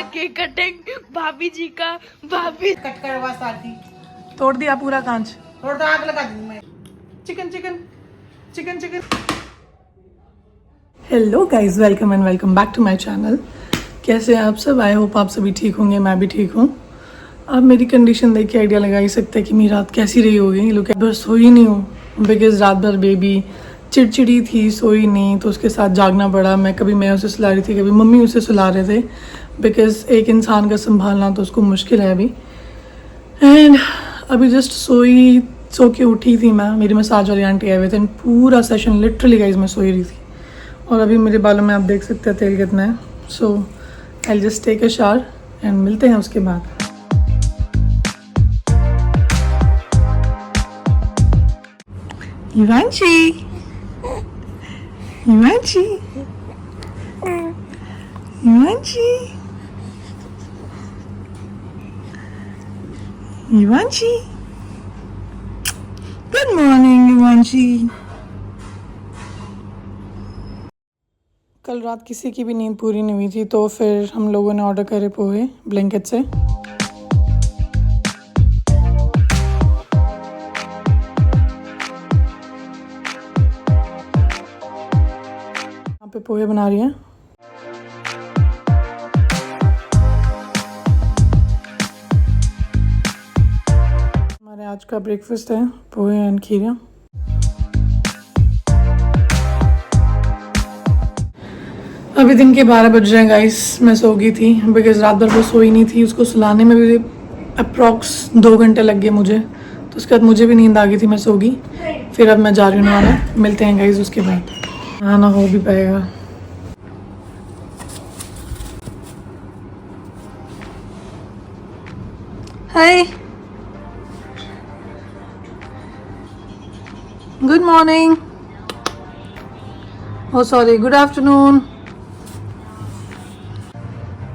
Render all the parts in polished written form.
Cake cutting भाभी जी का, भाभी कट करवा साथी तोड़ दिया पूरा कांच। थोड़ा तो आग लगा दूंगी मैं। Chicken chicken chicken chicken. Hello guys, welcome and welcome back to my channel. कैसे हैं आप सब? आई होप आप सभी ठीक होंगे, मैं भी ठीक हूँ। आप मेरी कंडीशन देख के आइडिया लगा ही सकते हैं कि मेरी रात कैसी रही होगी। लोग बस सोई नहीं हूँ बिकॉज रात भर बेबी चिड़चिड़ी थी, सोई नहीं, तो उसके साथ जागना पड़ा। कभी मैं उसे सुला रही थी, कभी मम्मी उसे सुला रहे थे, बिकॉज एक इंसान का संभालना तो उसको मुश्किल है अभी। एंड अभी जस्ट सो के उठी थी मैं। मेरी मसाज वाली आंटी आए हुए थे, पूरा सेशन लिटरली गाइज मैं सोई रही थी। और अभी मेरे बालों में आप देख सकते हैं तेल कितना है। So I just take a shower and मिलते हैं उसके बाद। Himanshi, Himanshi, Himanshi, Himanshi, good morning Himanshi. कल रात किसी की भी नींद पूरी नहीं हुई थी, तो फिर हम लोगों ने ऑर्डर करे पोहे ब्लिंकिट से। यहाँ पे पोहे बना रही हैं। हमारे आज का ब्रेकफास्ट है पोहे एंड खीरा। अभी दिन के 12 बज रहे हैं गाइस। मैं सो गई थी बिकॉज रात भर वो सोई नहीं थी। उसको सुलाने में भी अप्रॉक्स 2 घंटे लग गए मुझे, तो उसके बाद मुझे भी नींद आ गई थी, मैं सो गई। फिर अब मैं जा रही हूँ नहाने। मिलते हैं गाइस उसके बाद। नहाना हो भी पाएगा। हाय, गुड मॉर्निंग, ओ सॉरी, गुड आफ्टरनून।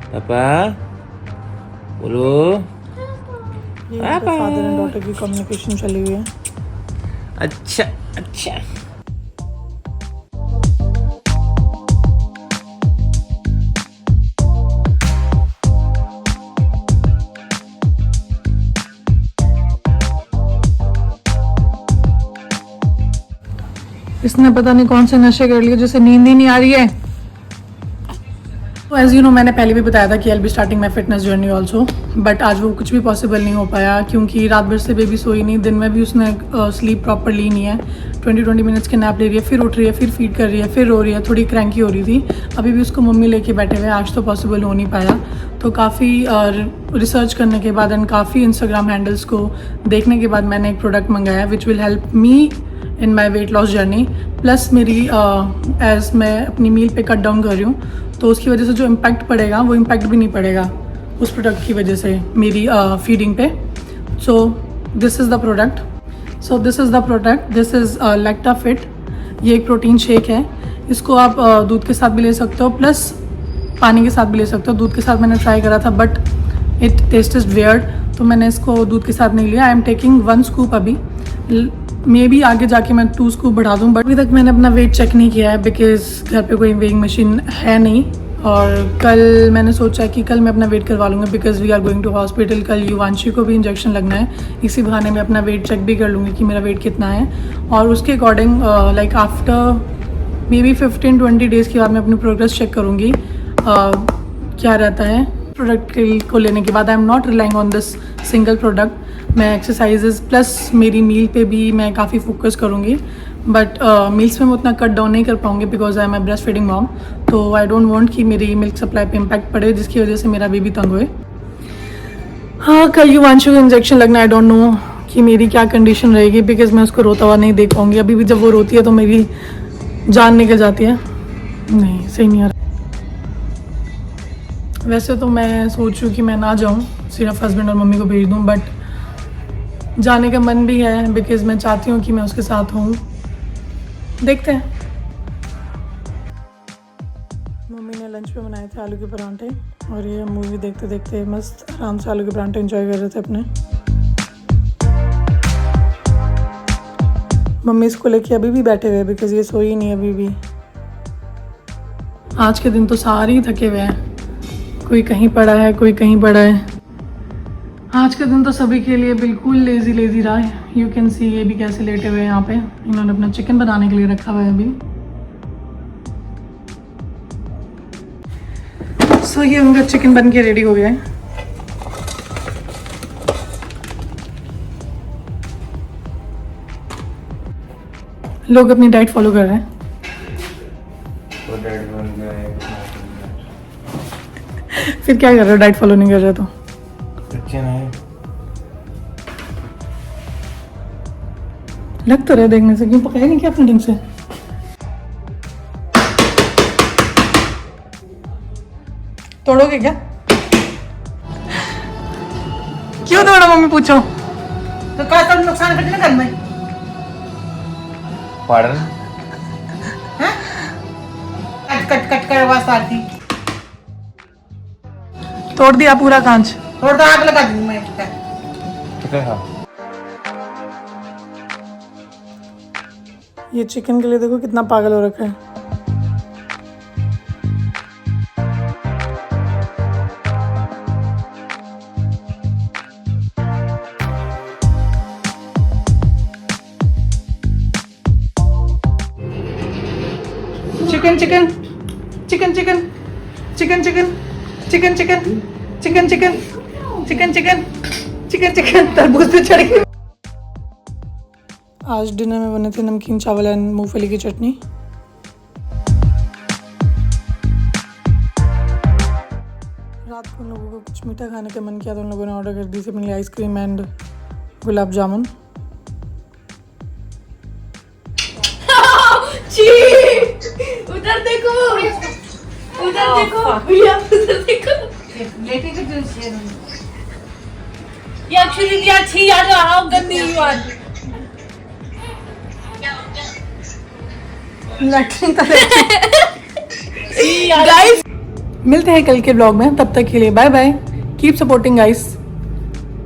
पापा बोलो। फादर एंड डॉटर की कम्युनिकेशन चली हुई है। अच्छा अच्छा। इसने पता नहीं कौन से नशे कर लिए जिसे नींद ही नहीं आ रही है। तो एज यू नो, मैंने पहले भी बताया था कि I be starting my fitness journey also, but आज वो कुछ भी पॉसिबल नहीं हो पाया क्योंकि रात भर से बेबी सोई नहीं। दिन में भी उसने स्लीप प्रॉपर ली नहीं है। 20 मिनट्स के नैप ले रही है, फिर उठ रही है, फिर फीड कर रही है, फिर रो रही है, थोड़ी क्रैंकी हो रही थी। अभी भी उसको मम्मी लेके बैठे हुए। आज तो पॉसिबल हो नहीं पाया। तो काफ़ी रिसर्च करने के बाद एंड काफ़ी इंस्टाग्राम हैंडल्स को देखने के बाद मैंने एक प्रोडक्ट मंगाया which will help me in my weight loss journey. Plus मेरी एज मैं अपनी मील पे कट डाउन कर रही हूँ, तो उसकी वजह से जो इम्पैक्ट पड़ेगा वो इम्पैक्ट भी नहीं पड़ेगा उस प्रोडक्ट की वजह से मेरी फीडिंग पे। So this is the product. This is Lacta Fit. ये एक प्रोटीन शेक है। इसको आप दूध के साथ भी ले सकते हो, प्लस पानी के साथ भी ले सकते हो। दूध के साथ मैंने ट्राई करा था but it taste is weird, तो मैंने इसको दूध के साथ नहीं लिया। आई एम टेकिंग 1 स्कूप अभी। मे बी आगे जाके मैं 2 स्कूप बढ़ा दूँ, बट अभी तक मैंने अपना वेट चेक नहीं किया है बिकॉज घर पे कोई वेइंग मशीन है नहीं। और कल मैंने सोचा कि कल मैं अपना वेट करवा लूँगी because we are going to hospital. कल युवांशी को भी इंजेक्शन लगना है, इसी बहाने मैं अपना वेट चेक भी कर लूँगी कि मेरा वेट कितना है। और उसके according like after may be 15-20 days के बाद मैं अपनी प्रोग्रेस चेक करूँगी क्या रहता है। प्रोडक्ट को लेने के बाद I am not relying on this single product. मैं एक्सरसाइजेज प्लस मेरी मील पे भी मैं काफ़ी फोकस करूँगी, बट मील्स में मैं उतना कट डाउन नहीं कर पाऊँगी because I am a breast feeding mom. तो आई डोंट वांट कि मेरी मिल्क सप्लाई पे इम्पैक्ट पड़े जिसकी वजह से मेरा बेबी तंग हुए। हाँ, कल युवांशु को इंजेक्शन लगना। आई डोंट नो कि मेरी क्या कंडीशन रहेगी बिकॉज मैं उसको रोता हुआ नहीं देख पाऊँगी। अभी भी जब वो रोती है तो मेरी जान निकल जाती है। नहीं, सही नहीं आ रहा। वैसे तो मैं सोच रही हूँ कि मैं ना जाऊँ, सिर्फ हस्बैंड और मम्मी को भेज दूँ, बट जाने का मन भी है बिकॉज मैं चाहती हूँ कि मैं उसके साथ हूँ। देखते हैं। मम्मी ने लंच पे बनाए थे आलू के परांठे और ये मूवी देखते देखते मस्त आराम से आलू के परांठे एंजॉय कर रहे थे अपने। मम्मी इसको लेके अभी भी बैठे हुए बिकॉज ये सोई नहीं अभी भी। आज के दिन तो सारे ही थके हुए हैं। कोई कहीं पड़ा है, कोई कहीं पड़ा है। आज का दिन तो सभी के लिए बिल्कुल लेजी रहा है। यू कैन सी ये भी कैसे लेटे हुए हैं यहाँ पे। इन्होंने अपना चिकन बनाने के लिए रखा हुआ है अभी। सो ये उनका चिकन बन के रेडी हो गया है। लोग अपनी डाइट फॉलो कर रहे हैं। फिर क्या कर रहे हो, डाइट फॉलो नहीं कर रहे तो? लग तो रहे देखने से, क्यों पकाया नहीं क्या आपने ढंग से? तोड़ोगे क्या? क्यों तोड़ा मम्मी, पूछो। तो काय सब नुकसान करते ना घर में पाड़न हैं? कट कट कर आवाज आती। तोड़ दिया पूरा कांच। थोड़ा सा आग लगा दूंगी मैं। ये चिकन के लिए देखो कितना पागल हो रखा है। Chicken chicken chicken chicken chicken chicken chicken chicken chicken chicken chicken chicken chicken chicken तरबूज पे चढ़ गए। आज डिनर में बने थे नमकीन चावल एंड मूंगफली की चटनी। रात को उन लोगों को कुछ मीठा खाने का मन किया तो उन लोगों ने ऑर्डर कर दी थी अपने लिए आइसक्रीम एंड गुलाब जामुन। उधर देखो, उधर देखो भैया, उधर देखो। लेटे के जूस ये ये एक्चुअली ये अच्छी याद है। हाउ गंदी यू आर। गाइस मिलते हैं कल के ब्लॉग में, तब तक के लिए bye bye. Keep supporting guys,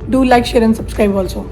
do like share and subscribe also.